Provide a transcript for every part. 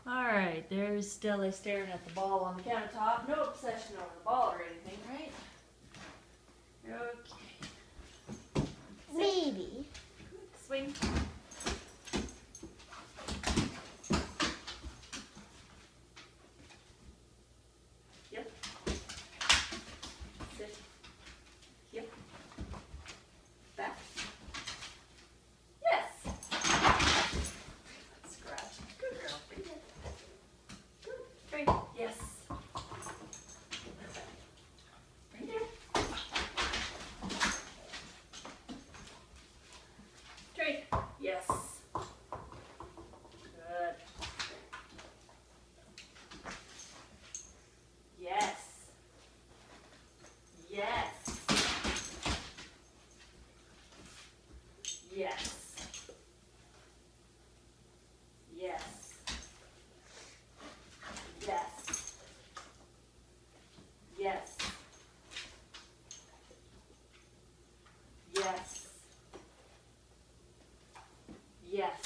Alright, there's Stella staring at the ball on the countertop. No obsession over the ball or anything, right? Okay. Maybe. Swing. Yep. Sit. Yep. Back. Yes. Scratch. Good girl. Right there. Good. Straight. Yes. Right there. Straight. Yes. Good. Yes. Yes. Yes. Yes. Yes. Yes. Yes. Yes.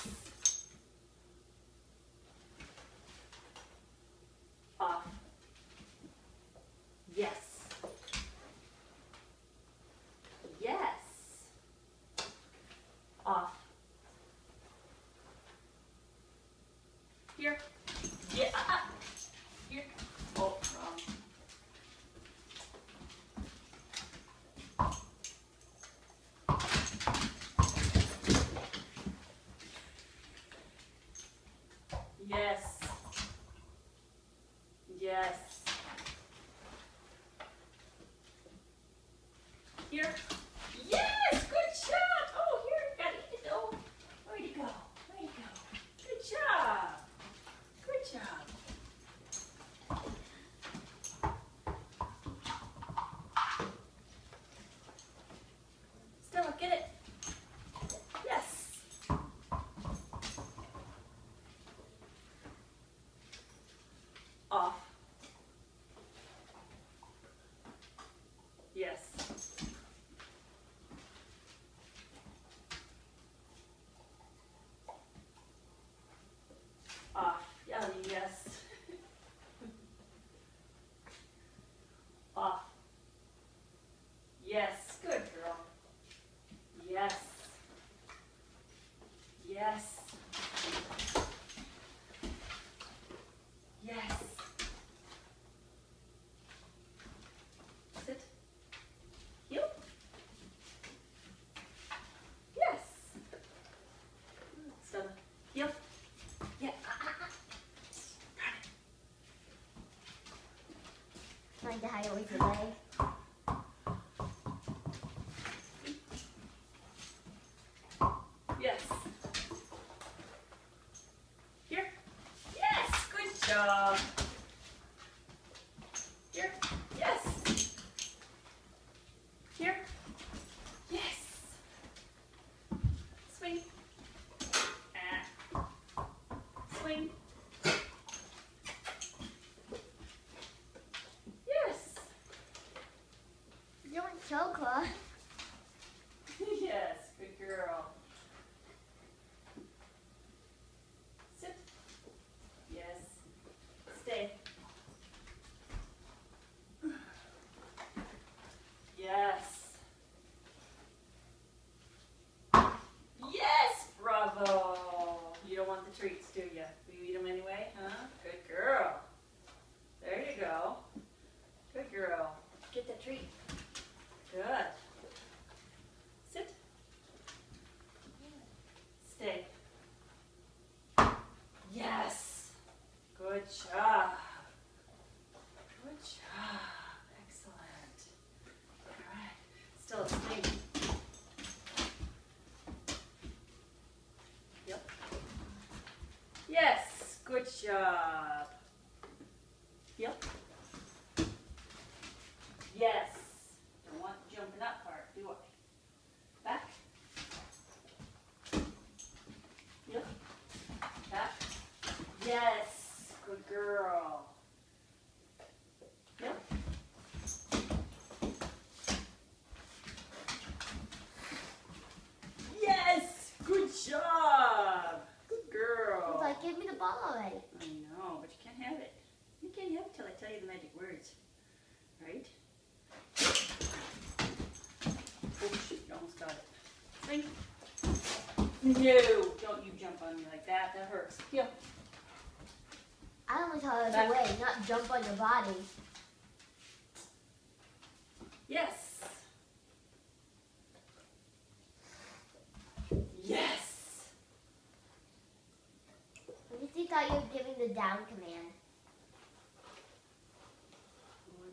Off. Yes. Yes. Off. Here. Yeah. Here. Oh, wrong. Yes. Yes. Here. Yes! Good shot! Oh, here, gotta eat it. Oh, way to go. Way to go. Good job. Good job. Stella, get it. Yes. Off. Yes. Off. Yeah, yes. Off. Yes. Good girl. Yes. Yes. Yes. Sit. Heel. Yes. Stella. Heel. Yeah. Got it. Find the higher with your leg. Yes. Here. Yes. Good job. Here. Yes. Here. Yes. Swing. Swing. Yes. You're doing so good. Yes. Good girl. Sit. Yes. Stay. Yes. Yes, bravo. You don't want the treats, do you? Will you eat them anyway, huh? Good girl. There you go. Good girl. Get the treat. Good. Sit. Stay. Yes. Good job. Good job. Excellent. All right. Still asleep. Yep. Yes. Good job. Yep. Yes. Don't want jumping up part, do I? Back. Yep. Back. Yes. Good girl. Yep. Yes. Good job. Good girl. Like, give me the ball already. I know, but you can't have it. You can't have it till I tell you the magic words. Right? Oh shoot, you almost got it. Swing. No, don't you jump on me like that. That hurts. Heel. I only taught her Back. the way, not jump on your body. Yes. Yes. At least you thought you were giving the down command.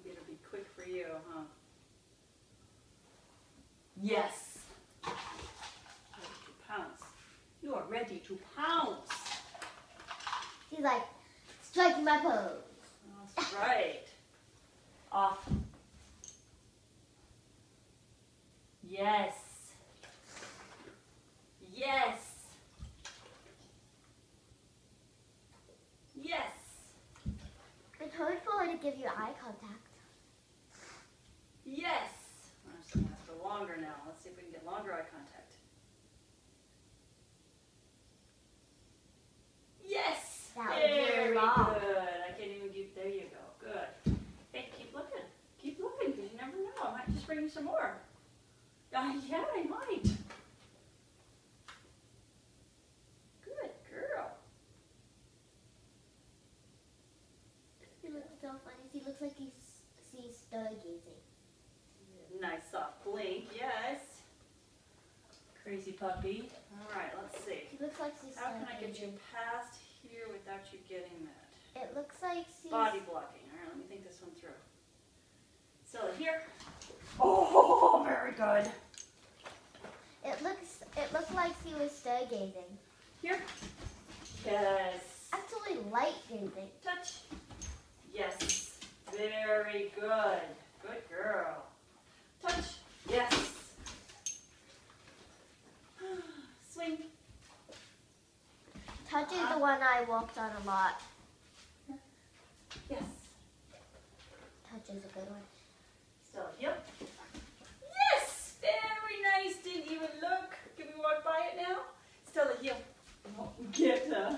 It'll be quick for you, huh? Yes. Ready to pounce. You are ready to pounce. She's like, striking my pose. That's right. Off. Yes. Yes. Yes. It's hard for her to give you eye contact. Yes. I'm just going to have to go longer now. Let's see if we can get longer eye contact. Yes. That was very long. Good. I can't even get, there you go. Good. Hey, keep looking. Keep looking because you never know. I might just bring you some more. Yeah, I might. Good girl. He looks so funny. He looks like he's stargazing. Nice soft blink, yes. Crazy puppy. All right, let's see. He looks like he's How can I get you stargazing. past here without you getting that? It looks like he's... Body blocking. All right, let me think this one through. So here. Oh, very good. It looks like he was stargazing. Here. Yes. Actually, light gazing. Touch. Yes. Very good. Good girl. Touch. Yes. Swing. Touch is the one I walked on a lot. Yes. Touch is a good one. Still heel. Yes! Very nice. Didn't even look. Can we walk by it now? Still a heel. Oh, get a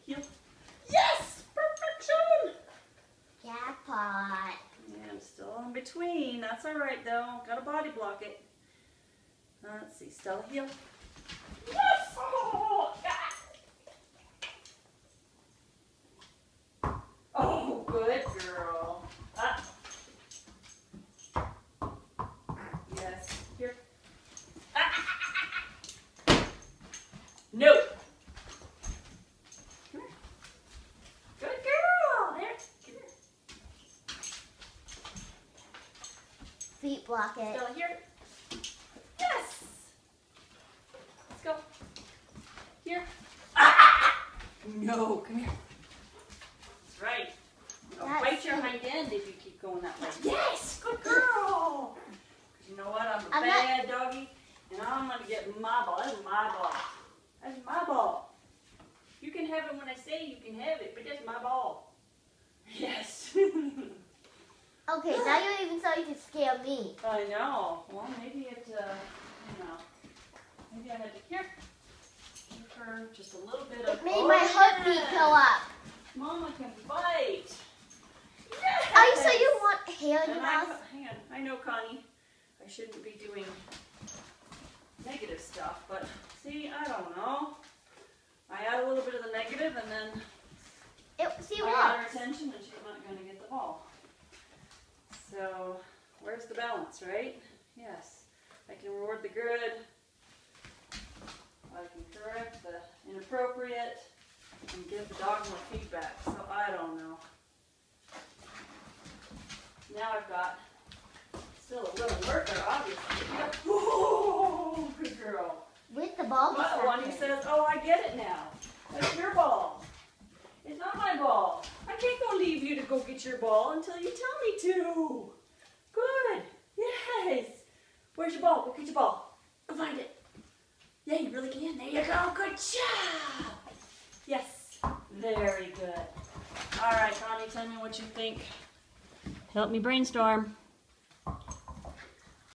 heel. Yes! Perfection! Jackpot. Yeah, I'm still in between. That's all right though. Gotta body block it. Let's see. Still a heel. Yes! Oh, yeah. Oh, good girl. Up. Yes. Here. No. Come here. Good girl. There. Come here. Feet block it. Still here. Yes. Let's go. Here. No. Come here. That's right. I'll That's bite your it. hind end if you keep going that way. Yes. Good girl. 'Cause you know what? I'm a I'm bad doggy, and I'm gonna get my ball. That's my ball. That's my ball. You can have it when I say you can have it, but that's my ball. Yes. Okay, now you're even starting to scare me. I know. Well, maybe it, you know, maybe I had to here. Give her just a little bit of. It made my heartbeat yeah. go up. Mama can bite. Yes. Are you sure you want hair in your And I, mouth? hang on. I know, Connie. I shouldn't be doing negative stuff, but see, I don't know. I add a little bit of the negative, and then See I what? got her attention, and she's not going to get the ball. So, where's the balance, right? Yes. I can reward the good. I can correct the inappropriate, and give the dog more feedback. So, I don't know. Now I've got still a little worker, obviously. Ooh, good girl. With the ball But one who distraction. says, oh, I get it now. That's your ball. It's not my ball. I can't go leave you to go get your ball until you tell me to. Good. Yes. Where's your ball? Go get your ball. Go find it. Yeah, you really can. There you go. Good job. Yes. Very good. All right, Connie, tell me what you think. Help me brainstorm.